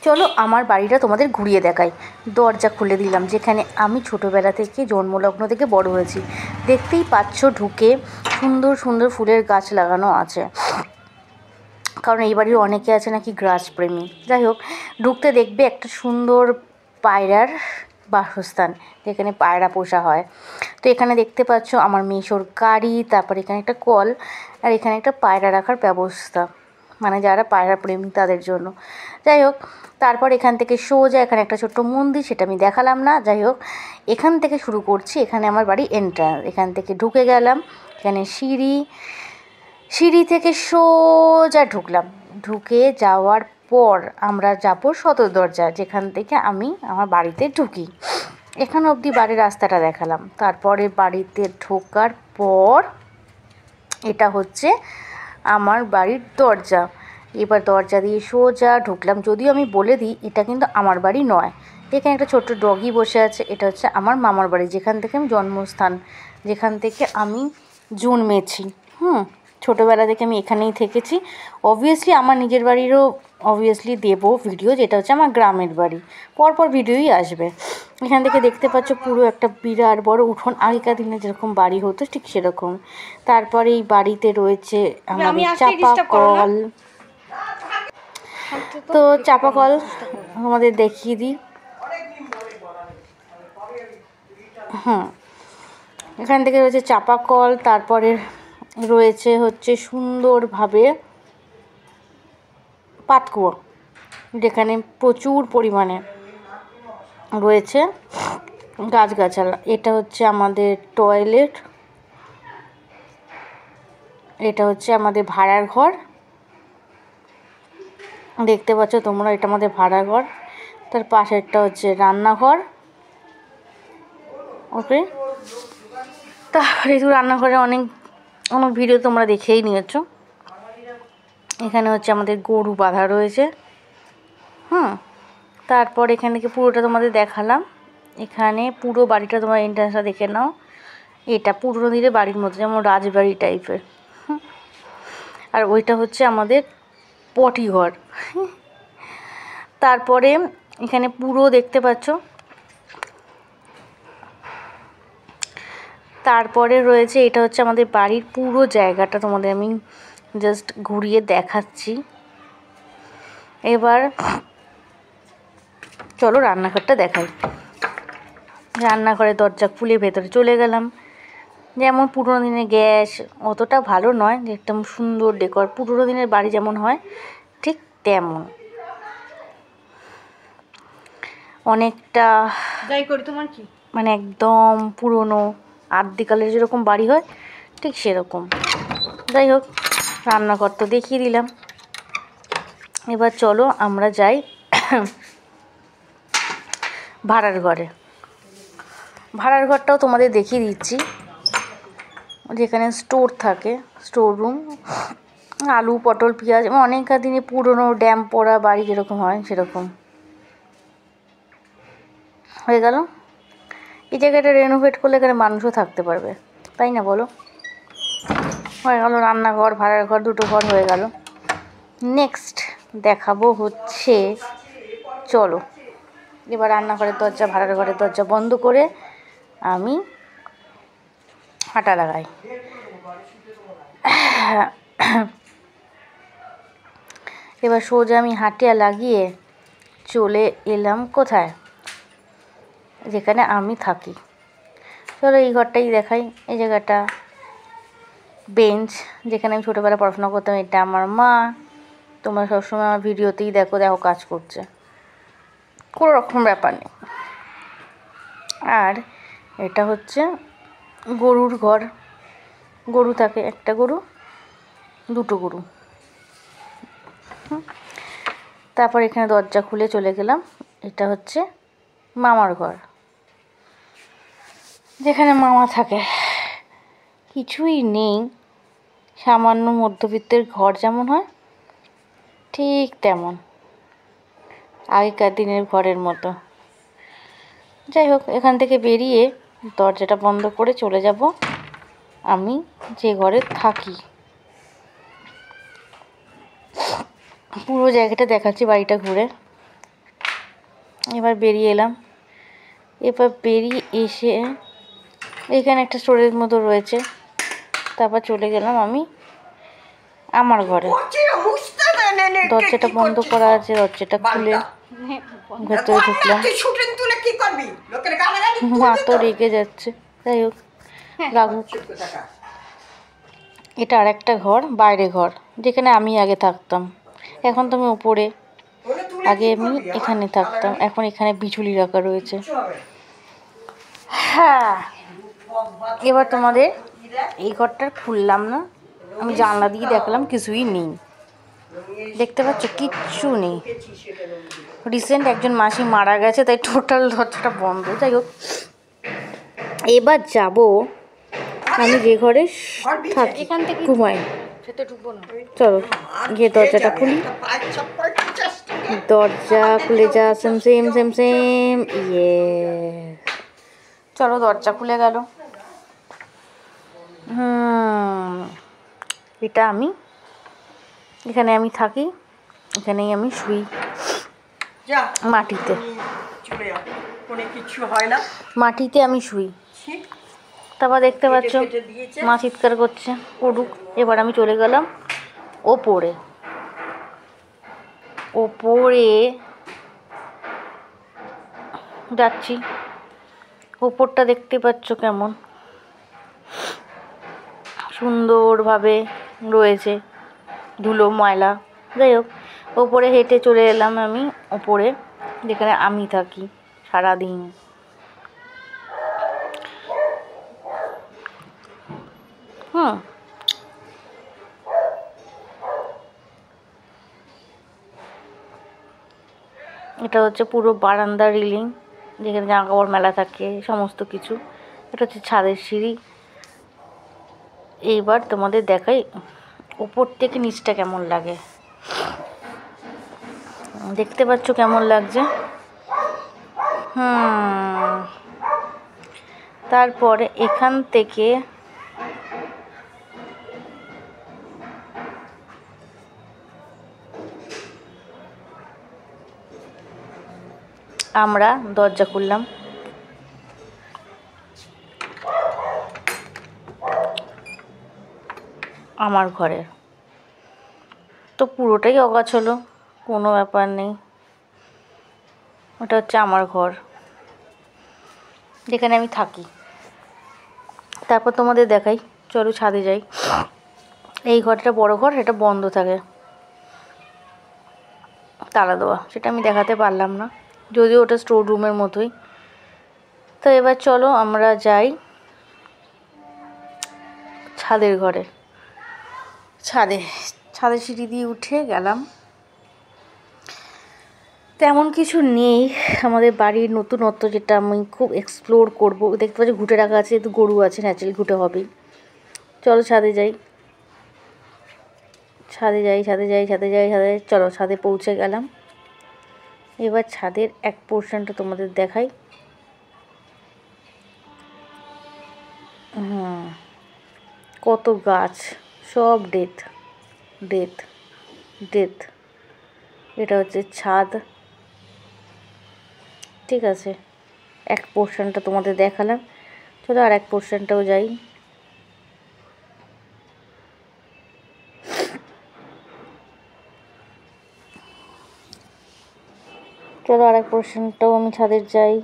চলো আমার বাড়িটা তোমাদের ঘুরিয়ে দেখাই। দরজা খুলে দিলাম, যেখানে আমি ছোটোবেলা থেকে জন্মলগ্ন থেকে বড় হয়েছি। দেখতেই পাচ্ছ ঢুকে সুন্দর সুন্দর ফুলের গাছ লাগানো আছে, কারণ এই বাড়ির অনেকে আছে নাকি গাছপ্রেমী। যাই হোক, ঢুকতে দেখবে একটা সুন্দর পায়রার বাসস্থান, যেখানে পায়রা পোষা হয়। তো এখানে দেখতে পাচ্ছ আমার মেশোর গাড়ি, তারপর এখানে একটা কল, আর এখানে একটা পায়রা রাখার ব্যবস্থা, মানে যারা পায়রা প্রেমী তাদের জন্য। যাই হোক, তারপর এখান থেকে সোজা এখানে একটা ছোট্ট মন্দির, সেটা আমি দেখালাম না। যাই হোক, এখান থেকে শুরু করছি। এখানে আমার বাড়ি এন্ট্রান্স, এখান থেকে ঢুকে গেলাম। এখানে সিঁড়ি থেকে সোজা ঢুকলাম। ঢুকে যাওয়ার পর আমরা যাব সদর দরজা, যেখান থেকে আমি আমার বাড়িতে ঢুকি। এখানে অবধি বাড়ির রাস্তাটা দেখালাম। তারপরে বাড়িতে ঢোকার পর এটা হচ্ছে আমার বাড়ির দরজা। এবার দরজা দিয়ে সোজা ঢুকলাম। যদিও আমি বলে দিই, এটা কিন্তু আমার বাড়ি নয়। এখানে একটা ছোট্ট ডগি বসে আছে, এটা হচ্ছে আমার মামার বাড়ি, যেখান থেকে আমি জন্মস্থান, যেখান থেকে আমি জন্মেছি। ছোটোবেলা থেকে আমি এখানেই থেকেছি। অবভিয়াসলি আমার নিজের বাড়িরও দেবো ভিডিও, যেটা হচ্ছে আমার গ্রামের বাড়ি, পরপর ভিডিওই আসবে। এখান থেকে দেখতে পাচ্ছ পুরো একটা বিরাট বড় উঠোন, আগেকার দিনে যেরকম বাড়ি হতো ঠিক সেরকম। তারপরে এই বাড়িতে রয়েছে আমাদের চাপা কল। তো চাপা কল আমাদের দেখিয়ে দিই। এখান থেকে রয়েছে চাপা কল, তারপরে রয়েছে হচ্ছে সুন্দরভাবে পাতকুয়ো, যেখানে প্রচুর পরিমাণে রয়েছে গাছগাছালা। এটা হচ্ছে আমাদের টয়লেট, এটা হচ্ছে আমাদের ভাড়ার ঘর, দেখতে পাচ্ছ তোমরা, এটা আমাদের ভাড়ার ঘর। তার পাশেরটা হচ্ছে রান্নাঘর। ওকে, তাহলে রান্নাঘরে অনেক ভিডিও তোমরা দেখেই নিয়েছো। এখানে হচ্ছে আমাদের গরু বাঁধা রয়েছে। তারপর এখান থেকে পুরোটা তোমাদের দেখালাম। এখানে পুরো বাড়িটা তোমার এন্ট্রান্সটা দেখে নাও। এটা পুরনো দিনের বাড়ির মতো, যেমন রাজবাড়ি টাইপের। আর ওইটা হচ্ছে আমাদের পটি ঘর। তারপরে এখানে পুরো দেখতে পাচ্ছ। তারপরে রয়েছে, এটা হচ্ছে আমাদের বাড়ির পুরো জায়গাটা তোমাদের আমি জাস্ট ঘুরিয়ে দেখাচ্ছি। এবার চলো রান্নাঘরটা দেখাই। রান্নাঘরের দরজা খুলে ভেতরে চলে গেলাম। যেমন পুরোনো দিনের গ্যাস, অতটা ভালো নয়, যে একদম সুন্দর ডেকর, পুরোনো দিনের বাড়ি যেমন হয় ঠিক তেমন। অনেকটা যাই করি তোমার কি, মানে একদম পুরোনো আদিকালের যেরকম বাড়ি হয় ঠিক সেরকম। যাই হোক, রান্নাঘর তো দেখিয়ে দিলাম। এবার চলো আমরা যাই ভাড়ার ঘরে। ভাড়ার ঘরটাও তোমাদের দেখিয়ে দিচ্ছি, যেখানে স্টোর থাকে, স্টোর রুম। আলু, পটল, পেঁয়াজ, এবং অনেকটা দিনে পুরনো ড্যাম পড়া বাড়ি যেরকম হয় সেরকম হয়ে গেল। এই জায়গাটা রেনোভেট করলে এখানে মানুষও থাকতে পারবে, তাই না বলো? হয়ে গেল রান্নাঘর, ভাড়ার ঘর, দুটো ঘর হয়ে গেল। নেক্সট দেখাবো হচ্ছে, চলো এবার রান্নাঘরের দরজা, ভাড়ার ঘরের দরজা বন্ধ করে আমি হাঁটা লাগাই। এবার সোজা আমি হাঁটিয়া লাগিয়ে চলে এলাম কোথায়, যেখানে আমি থাকি। চলো এই ঘরটাই দেখাই। এই জায়গাটা বেঞ্চ, যেখানে আমি ছোটোবেলা পড়াশোনা করতাম। এটা আমার মা। তোমরা সবসময় আমার ভিডিওতেই দেখো কাজ করছে, কোনো রকম ব্যাপার নেই। আর এটা হচ্ছে গরুর ঘর, গরু থাকে, একটা গরু, দুটো গরু। তারপর এখানে দরজা খুলে চলে গেলাম। এটা হচ্ছে মামার ঘর, যেখানে মামা থাকে। কিছুই নেই, সামান্য মধ্যবিত্তের ঘর যেমন হয় ঠিক তেমন, আগেকার দিনের ঘরের মতো। যাই হোক, এখান থেকে বেরিয়ে দরজাটা বন্ধ করে চলে যাব আমি যে ঘরে থাকি। পুরো জায়গাটা দেখাচ্ছি বাড়িটা ঘুরে। এবার বেরিয়ে এলাম। এবার বেরিয়ে এসে এখানে একটা স্টোরেজ মতো রয়েছে, তারপর চলে গেলাম আমি আমার ঘরে। দরজাটা বন্ধ করা আছে, দরজাটা খুলে ভেতরে ঢুকলাম। মা তো রেগে যাচ্ছে, যাই হোক লাগুক। এটা আর একটা ঘর, বাইরে ঘর, যেখানে আমি আগে থাকতাম। এখন তো আমি উপরে, আগে আমি এখানে থাকতাম। এখন এখানে বিচুলি রাখা রয়েছে। হ্যাঁ, এবার তোমাদের এই ঘরটা খুললাম না, আমি জানলা দিয়ে দেখলাম কিছুই নেই। দেখতে পাচ্ছ কিচ্ছু নেই। রিসেন্ট একজন মাসি মারা গেছে, তাই টোটাল দরজাটা বন্ধ। যাই হোক, এবার যাব আমি যে ঘরে থাকি, এখান থেকে ঘুমাই। চলো গিয়ে দরজাটা খুলি। দরজা খুলে যা, সেম সেম সেম সেম। ইয়ে, চলো দরজা খুলে গেল। এটা আমি, এখানে আমি থাকি, এখানেই আমি শুই মাটিতে। মাটিতে আমি শুই। তারপর দেখতে পাচ্ছ মা চিৎকার করছে, পড়ুক। এবার আমি চলে গেলাম ওপরে। ওপরে যাচ্ছি। ওপরটা দেখতে পাচ্ছ কেমন সুন্দরভাবে রয়েছে, ধুলো ময়লা। যাই হোক, ওপরে হেঁটে চলে এলাম আমি ওপরে, যেখানে আমি থাকি সারাদিন। এটা হচ্ছে পুরো বারান্দা রিলিং, যেখানে জামা কাপড় মেলা থাকে, সমস্ত কিছু। এটা হচ্ছে ছাদের সিঁড়ি। এইবার তোমাদের দেখাই উপর থেকে নিচটা কেমন লাগে। দেখতে পাচ্ছ কেমন লাগছে। তারপরে এখান থেকে আমরা দরজা খুললাম। আমার ঘরে তো পুরোটাই অগাছালো, কোনো ব্যাপার নেই। ওটা হচ্ছে আমার ঘর, যেখানে আমি থাকি। তারপর তোমাদের দেখাই, চলো ছাদে যাই। এই ঘরটা বড় ঘর, এটা বন্ধ থাকে, তালা দেওয়া। সেটা আমি দেখাতে পারলাম না, যদিও ওটা স্টোর রুমের মতোই। তো এবার চলো আমরা যাই ছাদের ঘরে। ছাদের সিঁড়ি দিয়ে উঠে গেলাম। তেমন কিছু নেই আমাদের বাড়ির নতুনত্ব, যেটা আমি খুব এক্সপ্লোর করব। দেখতে পাচ্ছি ঘুঁটে রাখা আছে, তো গরু আছে, ন্যাচারালি ঘুঁটে হবেই। চলো ছাদে যাই, ছাদে যাই, ছাদে যাই, ছাদে যাই, ছাদে যাই। চলো ছাদে পৌঁছে গেলাম। এবার ছাদের এক পোর্শনটা তোমাদের দেখাই। কত গাছ, সব ডেথ ডেথ ডেথ। এটা হচ্ছে ছাদ, ঠিক আছে। এক পোর্শনটা তোমাদের দেখালাম, চলো আর এক পোর্শনটাও যাই। চলো আর এক পোর্শনটাও আমি ছাদের যাই।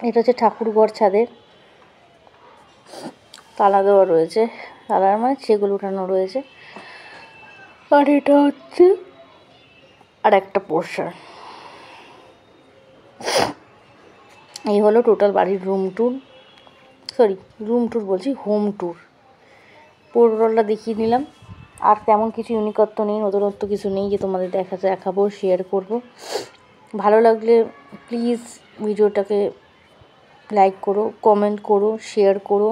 এটা হচ্ছে ঠাকুরঘর, ছাদের তালা দেওয়া রয়েছে, তালার মানে সেগুলো উঠানো রয়েছে। আর এটা হচ্ছে আর একটা পোর্শন। এই হলো টোটাল বাড়ির রুম ট্যুর বলছি, হোম ট্যুর। পুরোটা দেখিয়ে নিলাম। আর তেমন কিছু ইউনিকত্ব নেই, নতুনত্ব কিছু নেই যে তোমাদের দেখাবো, শেয়ার করব। ভালো লাগলে প্লিজ ভিডিওটাকে লাইক করো, কমেন্ট করো, শেয়ার করো,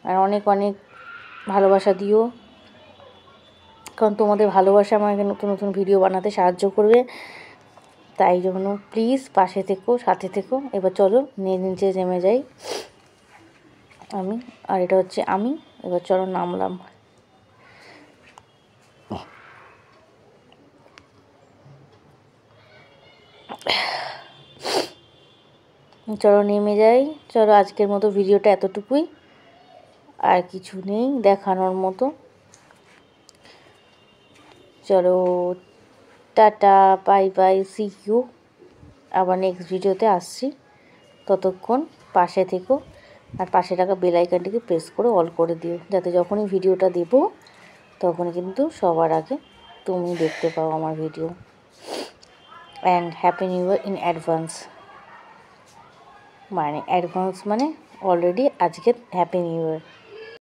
আর অনেক অনেক ভালোবাসা দিও। কারণ তোমাদের ভালোবাসা আমাকে নতুন নতুন ভিডিও বানাতে সাহায্য করবে। তাই জন্য প্লিজ পাশে থেকো, সাথে থেকো। এবার চলো নিচে নেমে যাই। আমি, আর এটা হচ্ছে আমি। এবার চলো নামলাম। চলো নেমে যাই। চলো আজকের মতো ভিডিওটা এতটুকুই, আর কিছু নেই দেখানোর মতো। চলো tata, bye bye, see you. আবার নেক্সট ভিডিওতে আসছি। ততক্ষণ পাশে থেকো, আর পাশে থাকা বেল আইকনটিকে প্রেস করে অল করে দিও, যাতে যখনই ভিডিওটা দেবো তখনই কিন্তু সবার আগে তুমি দেখতে পাও আমার video. And happy new year in advance. মানে অ্যাডভান্স মানে অলরেডি আজকে হ্যাপি নিউ ইয়ার।